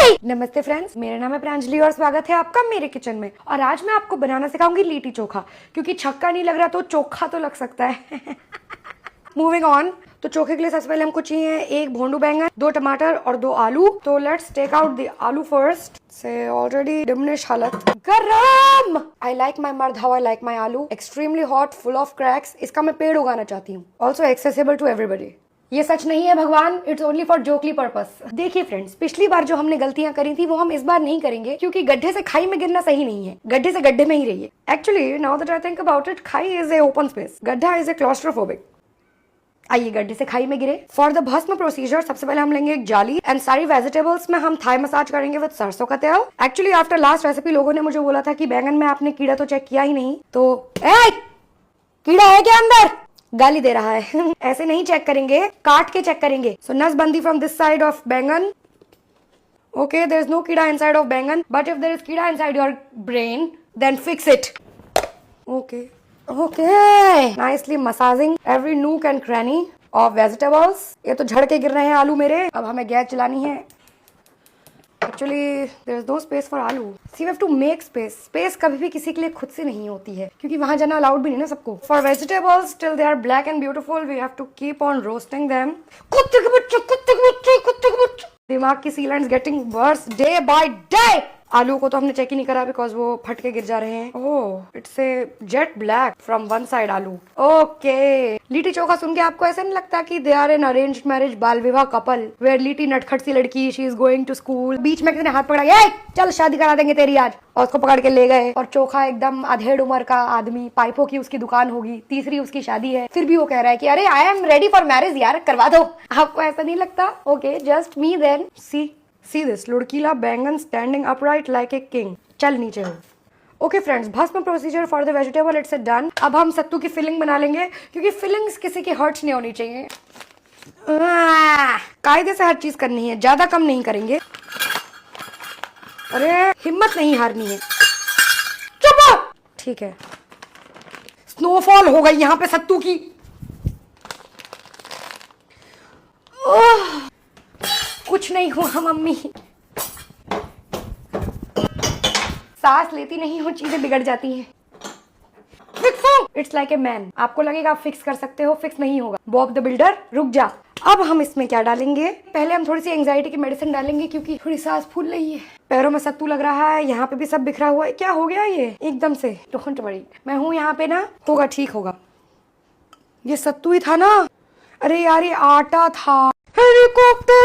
नमस्ते फ्रेंड्स, मेरा नाम है प्रांजलि और स्वागत है आपका मेरे किचन में। और आज मैं आपको बनाना सिखाऊंगी लिट्टी चोखा, क्योंकि छक्का नहीं लग रहा तो चोखा तो लग सकता है। Moving on. तो चोखे के लिए सबसे पहले हमको चाहिए एक भोंडू बैंगन, 2 टमाटर और 2 आलू। तो लेट्स टेक आउट द आलू फर्स्ट। से ऑलरेडी डिमनिश हालत गरम। आई लाइक माई मर्द how I like my aloo, extremely hot, full of cracks. इसका मैं पेड़ उगाना चाहती हूँ। Also accessible to everybody. ये सच नहीं है भगवान, it's only for jokely purpose. देखिए फ्रेंड्स, पिछली बार जो हमने गलतियां करी थी वो हम इस बार नहीं करेंगे, क्योंकि गड्ढे से खाई में गिरना सही नहीं है। गड्ढे से गड्ढे में ही रहिए। Actually now that I think about it, खाई इज ए ओपन स्पेस, गड्ढा इज ए क्लॉस्ट्रोफोबिक। आइए गड्ढे से खाई में गिरे। फॉर द भस्म प्रोसीजर सबसे पहले हम लेंगे एक जाली एंड सारी वेजिटेबल्स में हम थाई मसाज करेंगे विद सरसों का तेल। एक्चुअली आफ्टर लास्ट रेसिपी लोगों ने मुझे बोला था कि बैंगन में आपने कीड़ा तो चेक किया ही नहीं, तो कीड़ा है क्या अंदर? गाली दे रहा है। ऐसे नहीं चेक करेंगे, काट के चेक करेंगे। सो नसबंदी फ्रॉम दिस साइड ऑफ बैंगन। Okay, there is no कीड़ा inside of बैंगन, but if there is कीड़ा inside your brain, then fix it. Okay. Nicely massaging every nook and cranny of vegetables. ये तो झड़ के गिर रहे हैं आलू मेरे। अब हमें गैस चलानी है। Actually, there is no space for आलू. See, we have to make space. Space कभी भी किसी के लिए खुद से नहीं होती है, क्योंकि वहाँ जाना अलाउड भी नहीं ना सबको। For vegetables, till they are black and beautiful, we have to keep on roasting them. कुत्ते के बच्चे। दिमाग की sealants getting worse day by day. आलू को तो हमने चेक ही नहीं करा बिकॉज वो फट के गिर जा रहे हैं। Oh, it's a jet black from one side आलू। ओके, लिट्टी चोखा सुन के आपको ऐसा नहीं लगता कि they are an arranged marriage bal vivah couple, where litti नटखट सी लड़की, she is going to school, बीच में किसी ने हाथ पकड़ा, ये चल शादी करा देंगे तेरी आज, और उसको पकड़ के ले गए। और चोखा एकदम अधेड़ उम्र का आदमी, पाइपों की उसकी दुकान होगी, तीसरी उसकी शादी है, फिर भी वो कह रहा है कि अरे I am ready for marriage यार, करवा दो। आपको ऐसा नहीं लगता? Okay, just me then. See this, लुड़कीला baingan standing upright like a king. चल नीचे हो। ओके फ्रेंड्स, भस्म procedure for the vegetable it's done. अब हम सत्तू की फिलिंग बना लेंगे, क्योंकि फिलिंग्स किसी की हर्ट्स नहीं होनी चाहिए। कायदे से हर चीज करनी है, ज्यादा कम नहीं करेंगे। अरे हिम्मत नहीं हारनी है। चुप। ठीक है, स्नोफॉल हो गई यहाँ पे सत्तू की। कुछ नहीं हुआ मम्मी, सांस लेती नहीं हूँ, चीजें बिगड़ जाती हैं। It's like a man. आपको लगेगा आप फिक्स कर सकते हो, फिक्स नहीं होगा। बॉब द बिल्डर, रुक जा। अब हम इसमें क्या डालेंगे? पहले हम थोड़ी सी एंजाइटी की मेडिसिन डालेंगे, क्योंकि थोड़ी सांस फूल रही है, पैरों में सत्तू लग रहा है, यहाँ पे भी सब बिखरा हुआ है। क्या हो गया ये एकदम से? डोंट वरी, मैं हूँ यहाँ पे ना, होगा ठीक होगा। ये सत्तू ही था ना? अरे यार ये आटा था। हेलीकॉप्टर।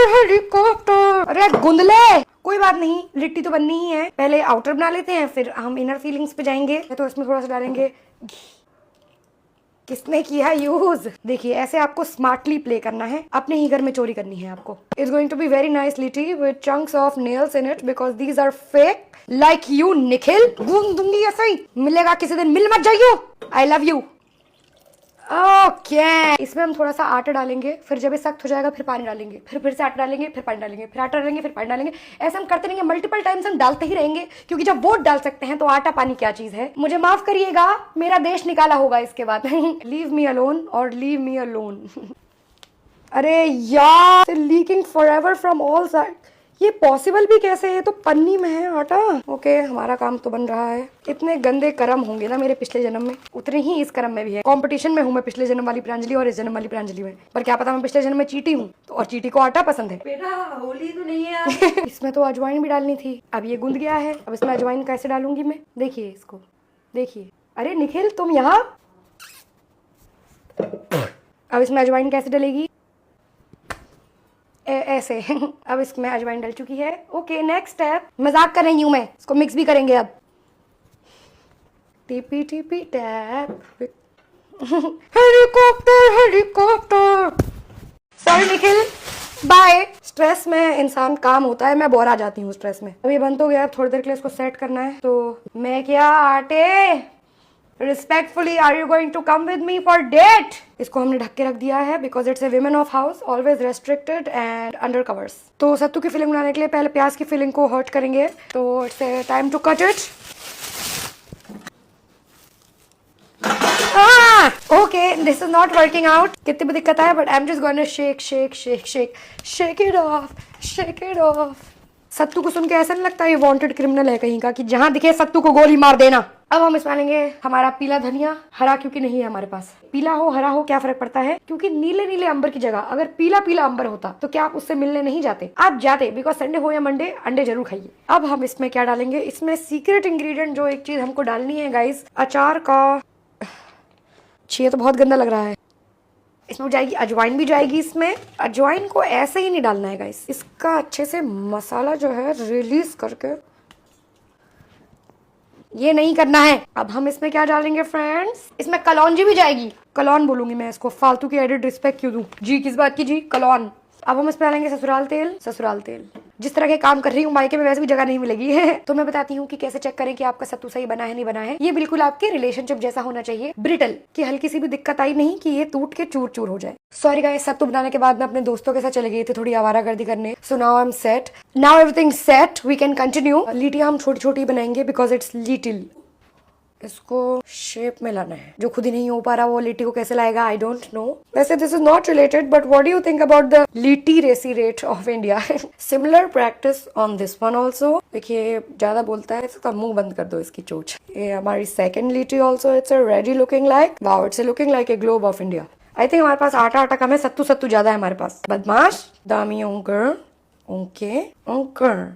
अरे गुंदले, कोई बात नहीं, लिट्टी तो बननी ही है। पहले आउटर बना लेते हैं, फिर हम इनर फीलिंग्स पे जाएंगे। तो इसमें थोड़ा सा डालेंगे घी। किसने किया यूज? देखिए, ऐसे आपको स्मार्टली प्ले करना है, अपने ही घर में चोरी करनी है आपको। It's going to be very nice litti with chunks of nails in it, because these are fake like you Nikhil. गूंद दूंगी ऐसे ही, मिलेगा किसी दिन, मिल मत जाइयो। I love you. ओके, इसमें हम थोड़ा सा आटा डालेंगे, फिर जब ये सख्त हो जाएगा फिर पानी डालेंगे, फिर से आटा डालेंगे, फिर पानी डालेंगे, फिर आटा डालेंगे, फिर पानी डालेंगे। ऐसे हम करते रहेंगे, मल्टीपल टाइम्स हम डालते ही रहेंगे, क्योंकि जब वोट डाल सकते हैं तो आटा पानी क्या चीज है। मुझे माफ करिएगा, मेरा देश निकाला होगा इसके बाद। लीव मी अलोन और लीव मी अलोन। अरे यार, leaking forever from all side. ये पॉसिबल भी कैसे है? तो पन्नी में है आटा। ओके, हमारा काम तो बन रहा है। इतने गंदे कर्म होंगे ना मेरे पिछले जन्म में, उतने ही इस कर्म में भी है। कंपटीशन में हूँ मैं पिछले जन्म वाली प्रांजलि और इस जन्म वाली प्रांजलि में। पर क्या पता मैं पिछले जन्म में चीटी हूँ, तो और चीटी को आटा पसंद है। बेटा होली तो नहीं है। इसमें तो अजवाइन भी डालनी थी। अब ये गुंद गया है, अब इसमें अजवाइन कैसे डालूंगी मैं? देखिए इसको, देखिए। अरे निखिल, तुम यहाँ। अब इसमें अजवाइन कैसे डलेगी? ऐसे। अब इसमें अजवाइन डल चुकी है। Okay, next step. मजाक कर रही हूँ मैं, इसको मिक्स भी करेंगे अब। टीपी टीपी टैप। Helicopter. Sorry Nikhil, bye. Stress में इंसान काम होता है, मैं बोर आ जाती हूँ स्ट्रेस में। अभी बंद हो गया, थोड़ी देर के लिए इसको सेट करना है। तो मैं क्या आटे Respectfully, are you going to come with me for date? इसको हमने ढक के रख दिया है because it's a women of house, always restricted and under covers. तो सत्तू की फिलिंग बनाने के लिए पहले प्याज की फिलिंग को हर्ट करेंगे। तो it's a time to cut it. Okay, this is not working out. कितनी भी दिक्कत है, but I'm just going to shake it off. सत्तू को सुन के ऐसा नहीं लगता ये वांटेड क्रिमिनल है कहीं का कि जहां दिखे सत्तू को गोली मार देना। अब हम इसमें लेंगे हमारा पीला धनिया, हरा क्योंकि नहीं है हमारे पास। पीला हो हरा हो क्या फर्क पड़ता है, क्योंकि नीले नीले अंबर की जगह अगर पीला पीला अंबर होता तो क्या आप उससे मिलने नहीं जाते? आप जाते, बिकॉज संडे हो या मंडे अंडे जरूर खाइए। अब हम इसमें क्या डालेंगे, इसमें सीक्रेट इंग्रेडिएंट जो एक चीज हमको डालनी है गाइस, अचार का। ये तो बहुत गंदा लग रहा है। इसमें जाएगी अजवाइन भी जाएगी। इसमें अजवाइन को ऐसे ही नहीं डालना है गाइस, इसका अच्छे से मसाला जो है रिलीज करके ये नहीं करना है। अब हम इसमें क्या डालेंगे फ्रेंड्स, इसमें कलौंजी भी जाएगी। कलौन बोलूंगी मैं इसको, फालतू की एडिट रिस्पेक्ट क्यों दूं जी, किस बात की जी, कलौन। अब हम इसमें डालेंगे ससुराल तेल। ससुराल तेल जिस तरह के काम कर रही हूँ मायके में वैसे भी जगह नहीं मिलेगी तो मैं बताती हूँ कि कैसे चेक करें कि आपका सत्तू सही बना है नहीं बना है। ये बिल्कुल आपके रिलेशनशिप जैसा होना चाहिए, ब्रिटल, कि हल्की सी भी दिक्कत आई नहीं कि ये टूट के चूर चूर हो जाए। सॉरी गाइस, सत्तू बनाने के बाद मैं अपने दोस्तों के साथ चले गई थी थोड़ी आवारागर्दी करने। So now I am set, now everything set, we can continue. लीटियां हम छोटी छोटी बनाएंगे बिकॉज इट्स लिटिल। इसको शेप में लाना है, जो खुद ही नहीं हो पा रहा वो लिट्टी को कैसे लाएगा, आई डोंट नो। वैसे this is not related, but what do you think about the literacy rate of India? Similar practice on this one also. देखिए ज्यादा बोलता है तो मुंह बंद कर दो इसकी चोच। ये हमारी second litti also, it's ready looking like, wow, it's looking like a globe of India. I think हमारे पास आटा आटा कम है, सत्तू सत्तू ज्यादा है हमारे पास। बदमाश दामी ओंकर ओंके ओंकर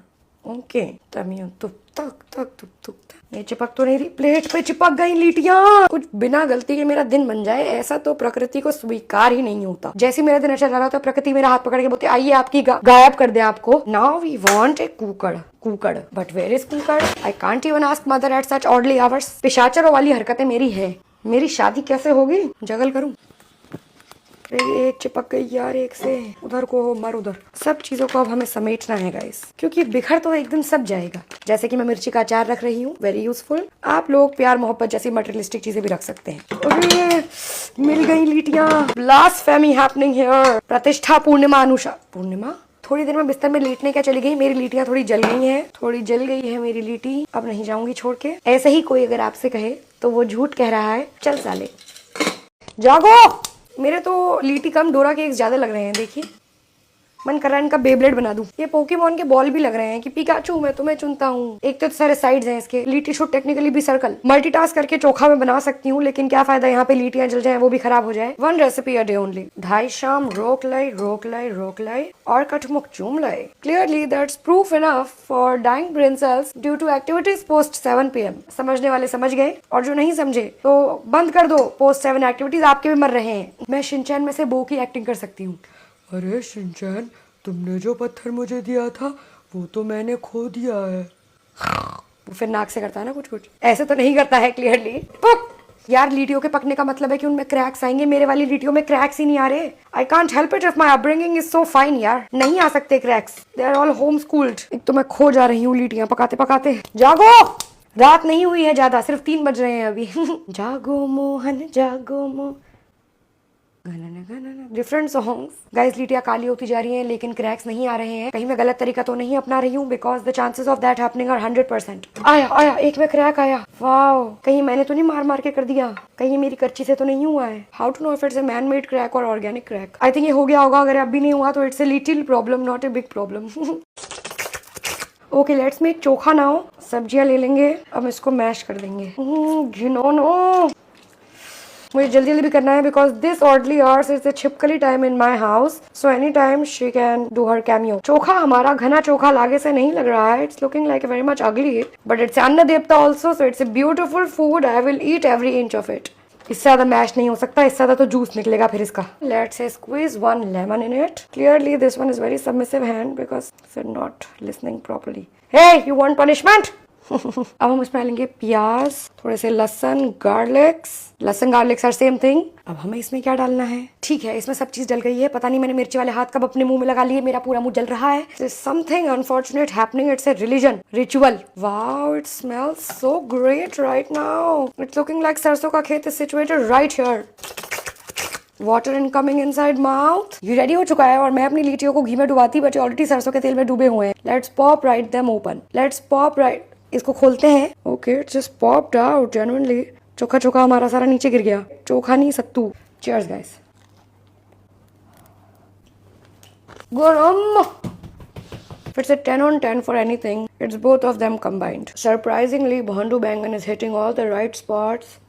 ओंके दामी तुक तक तक तुक तुक। ये चिपक तो नहीं रही, प्लेट पे चिपक गई लीटियां। कुछ बिना गलती के मेरा दिन बन जाए ऐसा तो प्रकृति को स्वीकार ही नहीं होता। जैसे मेरा दिन अच्छा जा रहा था प्रकृति मेरा हाथ पकड़ के बोलती आइए आपकी गायब कर दे आपको। नाउ वी वांट ए कुकड़ कुकड़, but where is cooked? I can't even ask mother at such oddly hours. पिशाचरों वाली हरकतें मेरी है। मेरी शादी कैसे होगी, जगल करूं? एक चिपक गई यार, एक से उधर को हो मर उधर। सब चीजों को अब हमें समेटना है गाइस, क्योंकि बिखर तो एक दिन सब जाएगा। जैसे कि मैं मिर्ची का अचार रख रही हूँ, वेरी यूजफुल। आप लोग प्यार मोहब्बत जैसी मटेरियलिस्टिक चीजें भी रख सकते हैं। अरे मिल गई लीटियां। Blasphemy happening here. प्रतिष्ठा पूर्णिमा अनुषा पूर्णिमा थोड़ी देर में बिस्तर में लेटने क्या चली गई, मेरी लीटियां थोड़ी जल गई हैं, थोड़ी जल गई है मेरी लीटी। अब नहीं जाऊंगी छोड़ के। ऐसे ही कोई अगर आपसे कहे तो वो झूठ कह रहा है। चल साले जागो। मेरे तो लीटी कम डोरा केक्स ज्यादा लग रहे हैं। देखिए मन कर रहा है इनका बेब्लेड बना दूं। ये पोकेमॉन के बॉल भी लग रहे हैं कि पिकाचू मैं तुम्हें चुनता हूँ। एक तो सारे साइड्स हैं इसके। लीटी शुड टेक्निकली भी सर्कल। मल्टीटास्क करके चोखा में बना सकती हूँ, लेकिन क्या फायदा, यहाँ पे लीटियां जल जाए वो भी खराब हो जाए। One recipe a day only. ढाई शाम रोक लाई रोक लाई रोक लाई और कठमुख चूम लाई। Clearly that's proof enough for dying brain cells due to activities post 7 PM। समझने वाले समझ गए और जो नहीं समझे तो बंद कर दो। पोस्ट 7 एक्टिविटीज आपके भी मर रहे हैं। मैं शिनचैन में से बो की एक्टिंग कर सकती हूँ। अरे शिनचैन, तुमने जो पत्थर मुझे दिया था वो तो मैंने खो दिया है। वो फिर नाक से करता है ना कुछ कुछ, ऐसे तो नहीं करता है क्लियरली। यार लीटियों के पकने का मतलब है कि उनमें क्रैक्स आएंगे। मेरे वाली लीटियों में क्रैक्स ही नहीं आ रहे। I can't help it if my upbringing is so fine. यार नहीं आ सकते cracks, they are all home schooled. एक तो मैं खो जा रही हूँ लीटियां पकाते पकाते। जागो, रात नहीं हुई है ज्यादा, सिर्फ 3 बज रहे हैं अभी। जागो मोहन जागो मोहन, डिफरेंट सॉन्ग्स। गाइस लीटियां काली होती जा रही हैं लेकिन क्रैक्स नहीं आ रहे हैं। कहीं मैं गलत तरीका तो नहीं अपना रही हूँ, because the chances of that happening are 100%। आया आया, एक में क्रैक आया। वाओ, कहीं मैंने तो नहीं मार मार के कर दिया, कहीं मेरी कच्ची से तो नहीं हुआ है। How to know if it's a man made crack और ऑर्गेनिक क्रैक? आई थिंक ये हो गया होगा। अगर अब भी नहीं हुआ तो it's a little problem, not a big problem. Okay let's make chokha now. सब्जियां ले लेंगे, अब इसको मैश कर देंगे। घिनौनो, मुझे जल्दी जल्दी भी करना है because this oddly hours is the chhipkali time in my house, so any time she can do her cameo. Chokha हमारा घना चोखा लागे से नहीं लग रहा है। It's looking like very much ugly, but it's ann devta also, so it's a beautiful food. I will eat every inch of it. इससे ज्यादा मैश नहीं हो सकता, इससे ज्यादा तो जूस निकलेगा फिर इसका। Let's squeeze 1 lemon in it. Clearly this one is very submissive hand because they're not listening properly. Hey, you want punishment? अब हम इसमें डालेंगे प्याज, थोड़े से लहसुन, गार्लिक्स। लहसुन गार्लिक्स आर सेम थिंग। अब हमें इसमें क्या डालना है? ठीक है, इसमें सब चीज डल गई है। पता नहीं मैंने मिर्ची वाले हाथ कब अपने मुंह में लगा लिए, मेरा पूरा मुंह जल रहा है। Something unfortunate happening, it's a religion ritual. Wow, it smells so great right now. It's looking like सरसों का खेत is situated right here. Water incoming inside mouth. ये रेडी हो चुका है और मैं अपनी लीटियों को घी में डुबाती, बट ऑलरेडी सरसों के तेल में डूबे हुए हैं। Let's pop right them open. Let's pop right, इसको खोलते हैं। Okay, it's just popped out genuinely. Chokha chokha हमारा सारा नीचे गिर गया। चोखा नहीं सत्तू। Cheers guys. गरम If it's a 10 on 10 for anything, it's both of them combined. Surprisingly, Bhandu Bangan is hitting all the right spots